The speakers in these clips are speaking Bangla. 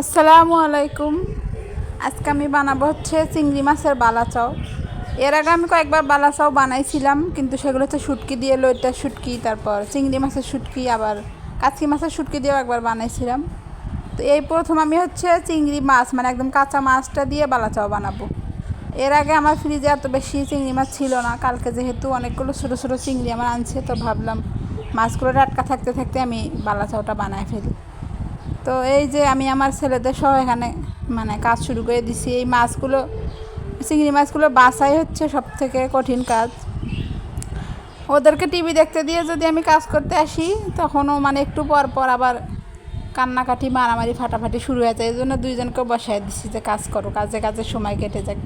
আসসালামু আলাইকুম। আজকে আমি বানাবো চিংড়ি মাছের বালাচাও। এর আগে আমি কয়েকবার বালাচাও বানাইছিলাম, কিন্তু সেগুলো হচ্ছে শুটকি দিয়ে, লইটা শুটকি, তারপর চিংড়ি মাছের শুটকি, আবার কাচকি মাছের শুটকি দিয়েও একবার বানাইছিলাম। তো এই প্রথম আমি চিংড়ি মাছ, মানে একদম কাঁচা মাছটা দিয়ে বালাচাও বানাবো। এর আগে আমার ফ্রিজে এত বেশি চিংড়ি মাছ ছিল না। কালকে যেহেতু অনেকগুলো ছোটো ছোটো চিংড়ি আমার আনছে, তো ভাবলাম মাছগুলো টাটকা থাকতে থাকতে আমি বালাচাওটা বানায় ফেলি। তো এই যে আমি আমার ছেলেদের সহ এখানে কাজ শুরু করে দিছি। এই মাছগুলো, চিংড়ি মাছগুলো বাছাই সব থেকে কঠিন কাজ। ওদেরকে টিভি দেখতে দিয়ে যদি আমি কাজ করতে আসি, তখনও একটু পর পর আবার কান্নাকাটি, মারামারি, ফাটাফাটি শুরু হয়ে যায়। এই জন্য দুইজনকে বসাই দিছি যে কাজ করো, কাজে কাজে সময় কেটে যাক।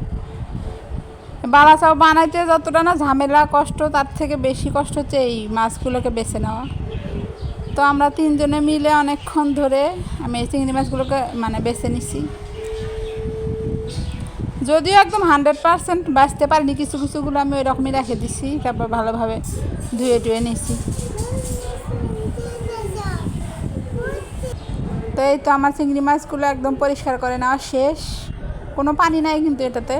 বালাচাও বানাইতে যতটা না ঝামেলা কষ্ট, তার থেকে বেশি কষ্ট হচ্ছে এই মাছগুলোকে বেছে নেওয়া। তো আমরা তিনজনে মিলে অনেকক্ষণ ধরে আমি এই চিংড়ি মাছগুলোকে বেছে নিছি। যদিও একদম 100% বাঁচতে পারিনি, কিছু কিছুগুলো আমি ওই রকমই রেখে দিছি, তারপর ভালোভাবে ধুয়ে টুয়ে নিছি। তো এই তো আমার চিংড়ি মাছগুলো একদম পরিষ্কার করে নেওয়া শেষ, কোনো পানি নাই কিন্তু এটাতে।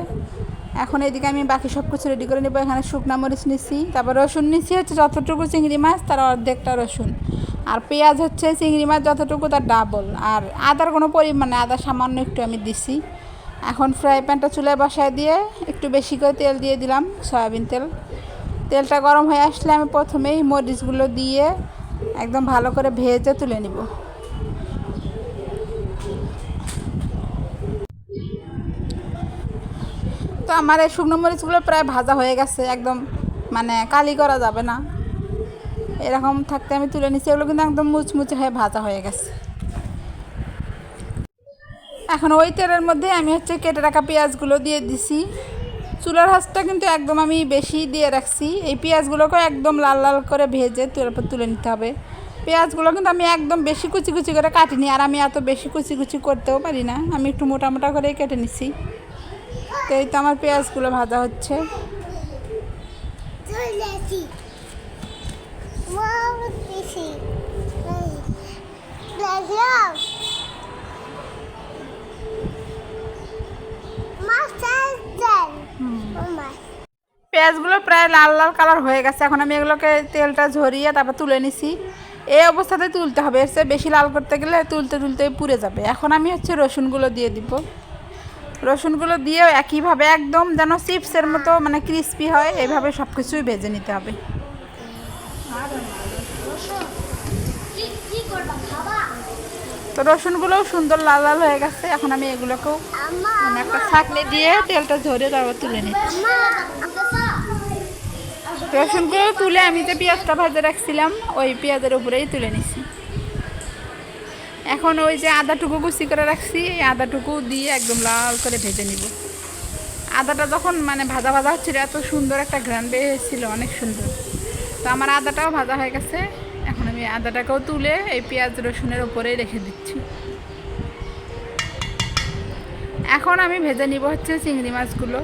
এখন এদিকে আমি বাকি সব কিছু রেডি করে নেবো। এখানে শুকনো মরিচ নিছি, তারপর রসুন নিছি যতটুকু চিংড়ি মাছ তার অর্ধেকটা রসুন, আর পেঁয়াজ চিংড়ি মাছ যতটুকু তার ডাবল, আর আদার কোনো পরিমাণ নেই, আদা সামান্য একটু আমি দিছি। এখন ফ্রাই প্যানটা চুলায় বসায় দিয়ে একটু বেশি করে তেল দিয়ে দিলাম, সয়াবিন তেল। তেলটা গরম হয়ে আসলে আমি প্রথমেই মরিচগুলো দিয়ে একদম ভালো করে ভেজে তুলে নিব। তো আমার এই শুকনো মরিচগুলো প্রায় ভাজা হয়ে গেছে, একদম কালি করা যাবে না, এরকম থাকতে আমি তুলে নিচ্ছি। এগুলো কিন্তু একদম মুচমুচে হয়ে ভাজা হয়ে গেছে। এখন ওই তেলের মধ্যে আমি কেটে রাখা পেঁয়াজগুলো দিয়ে দিছি। চুলার আঁচটা কিন্তু একদম আমি বেশি দিয়ে রাখছি। এই পেঁয়াজগুলোকে একদম লাল লাল করে ভেজে তারপর তুলে নিতে হবে। পেঁয়াজগুলো কিন্তু আমি একদম বেশি কুচি কুচি করে কাটিনি, আর আমি এত বেশি কুচি কুচি করতেও পারি না, আমি একটু মোটা মোটা করেই কেটে নিছি। তো এই তো আমার পেঁয়াজগুলো ভাজা হচ্ছে। পেঁয়াজগুলো প্রায় লাল লাল কালার হয়ে গেছে। এখন আমি এগুলোকে তেলটা ঝরিয়ে তারপর তুলে নিছি। এই অবস্থাতে তুলতে হবে, এর চেয়ে বেশি লাল করতে গেলে তুলতে তুলতে পুড়ে যাবে। এখন আমি রসুনগুলো দিয়ে দিব। রসুনগুলো দিয়ে একইভাবে একদম যেন চিপসের মতো ক্রিস্পি হয়, এইভাবে সব কিছুই ভেজে নিতে হবে। তো রসুনগুলোও সুন্দর লাল লাল হয়ে গেছে। এখন আমি এগুলোকেও একটা ছাঁকনি দিয়ে তেলটা ঝরিয়ে তারপর তুলে নিচ্ছি। রসুনগুলো তুলে আমি যে পেঁয়াজটা ভাজে রাখছিলাম, ওই পেঁয়াজের উপরেই তুলে নিছি। এখন ওই যে আদাটুকু কুচি করে রাখছি, এই আদাটুকু দিয়ে একদম লাল করে ভেজে নিব। আদাটা যখন ভাজা ভাজা হচ্ছিল, এত সুন্দর একটা ঘ্রাণ বের হয়েছিল, অনেক সুন্দর। তো আমার আদাটাও ভাজা হয়ে গেছে। এখন আমি আদাটাকেও তুলে এই পেঁয়াজ রসুনের ওপরেই রেখে দিচ্ছি। এখন আমি ভেজে নিব চিংড়ি মাছগুলো।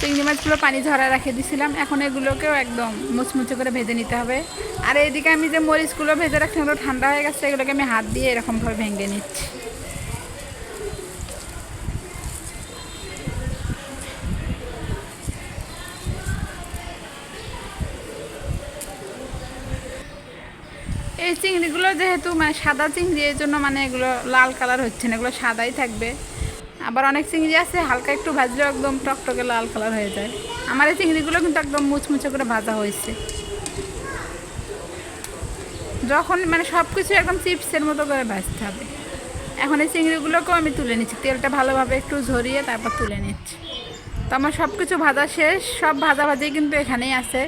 চিংড়ি মাছগুলো পানি ঝরায় রেখে দিয়েছিলাম, এখন এগুলোকেও একদম মুচমুচে করে ভেজে নিতে হবে। আর এইদিকে আমি যে মরিচগুলো ভেজে রাখছি, এগুলো ঠান্ডা হয়ে গেছে, এগুলোকে আমি হাত দিয়ে এরকমভাবে ভেঙে নিচ্ছি। এই চিংড়িগুলো যেহেতু সাদা চিংড়ি, এই জন্য এগুলো লাল কালার হচ্ছে না, এগুলো সাদাই থাকবে। আবার অনেক চিংড়ি আছে হালকা একটু ভাজলেও একদম টকটকে লাল কালার হয়ে যায়। আমার এই চিংড়িগুলো কিন্তু একদম মুচমুচে করে ভাজা হয়েছে। যখন সব কিছু একদম চিপসের মতো করে ভাজতে হবে। এখন এই চিংড়িগুলোকেও আমি তুলে নিচ্ছি, তেলটা ভালোভাবে একটু ঝরিয়ে তারপর তুলে নিচ্ছি। তো আমার সব কিছু ভাজা শেষ, সব ভাজাভাজি কিন্তু এখানেই আছে।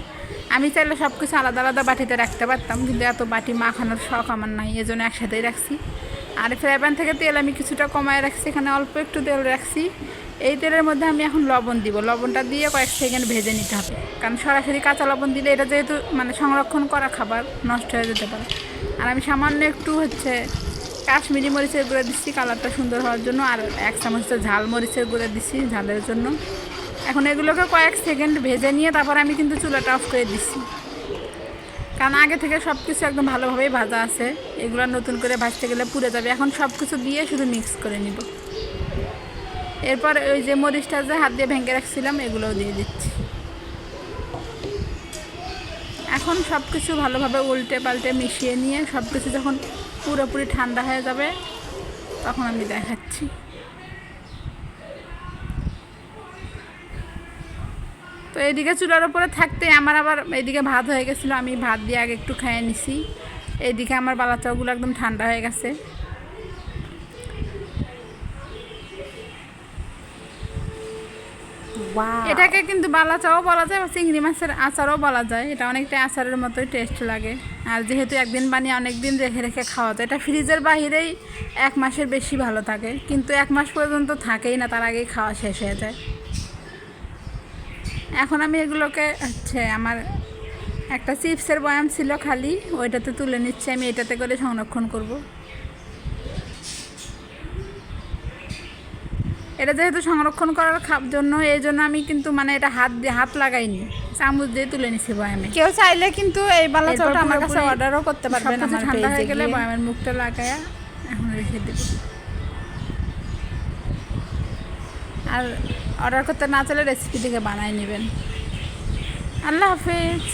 আমি চাইলে সব কিছু আলাদা আলাদা বাটিতে রাখতে পারতাম, কিন্তু এত বাটি মাখানোর শখ আমার নাই, এই জন্য একসাথেই রাখছি। আর ফ্রাই প্যান থেকে তেল আমি কিছুটা কমায় রাখছি, এখানে অল্প একটু তেল রাখছি। এই তেলের মধ্যে আমি এখন লবণ দিব। লবণটা দিয়ে কয়েক সেকেন্ড ভেজে নিতে হবে, কারণ সরাসরি কাঁচা লবণ দিলে এটা যেহেতু সংরক্ষণ করা খাবার, নষ্ট হয়ে যেতে পারে। আর আমি সামান্য একটু কাশ্মীরি মরিচের গুঁড়ো দিচ্ছি কালারটা সুন্দর হওয়ার জন্য, আর 1 চামচ ঝাল মরিচের গুঁড়ো দিচ্ছি ঝালের জন্য। এখন এগুলোকে কয়েক সেকেন্ড ভেজে নিয়ে তারপর আমি কিন্তু চুলাটা অফ করে দিচ্ছি, কারণ আগে থেকে সব কিছু একদম ভালোভাবেই ভাজা আছে, এগুলো নতুন করে ভাজতে গেলে পুড়ে যাবে। এখন সব কিছু দিয়ে শুধু মিক্স করে নিব। এরপর ওই যে মরিচটা যে হাত দিয়ে ভেঙে রাখছিলাম এগুলোও দিয়ে দিচ্ছি। এখন সব কিছু ভালোভাবে উল্টে পাল্টে মিশিয়ে নিয়ে সব কিছু যখন পুরোপুরি ঠান্ডা হয়ে যাবে তখন আমি দেখাচ্ছি। তো এইদিকে চুলার ওপরে থাকতে আমার আবার এইদিকে ভাত হয়ে গেছিলো, আমি ভাত দিয়ে আগে একটু খেয়ে নিছি। এইদিকে আমার বালাচাওগুলো একদম ঠান্ডা হয়ে গেছে। এটাকে কিন্তু বালাচাও বলা যায়, চিংড়ি মাছের আচারও বলা যায়। এটা অনেকটা আচারের মতোই টেস্ট লাগে। আর যেহেতু একদিন বানিয়ে অনেক দিন রেখে রেখে খাওয়া যায়, এটা ফ্রিজের বাহিরেই 1 মাসের বেশি ভালো থাকে, কিন্তু 1 মাস পর্যন্ত থাকেই না, তার আগেই খাওয়া শেষ হয়ে যায়। এখন আমি এগুলোকে আমার একটা চিপসের বয়াম ছিল খালি, ওইটাতে তুলে নিচ্ছি। আমি এটাতে করে সংরক্ষণ করব। এটা যেহেতু সংরক্ষণ করার জন্য, এই জন্য আমি কিন্তু মানে এটা হাত লাগাইনি, চামচ দিয়ে তুলে নিছি বয়ামে। কেউ চাইলে কিন্তু এই বালাচাওটা আমার কাছে অর্ডারও করতে পারবেন। আমার ঠান্ডা হয়ে গেলে বয়ামের মুখটা লাগায়া এখন রেখে দেব। আর অর্ডার করতে না চাইলে রেসিপি থেকে বানাই নেবেন। আল্লাহ হাফেজ।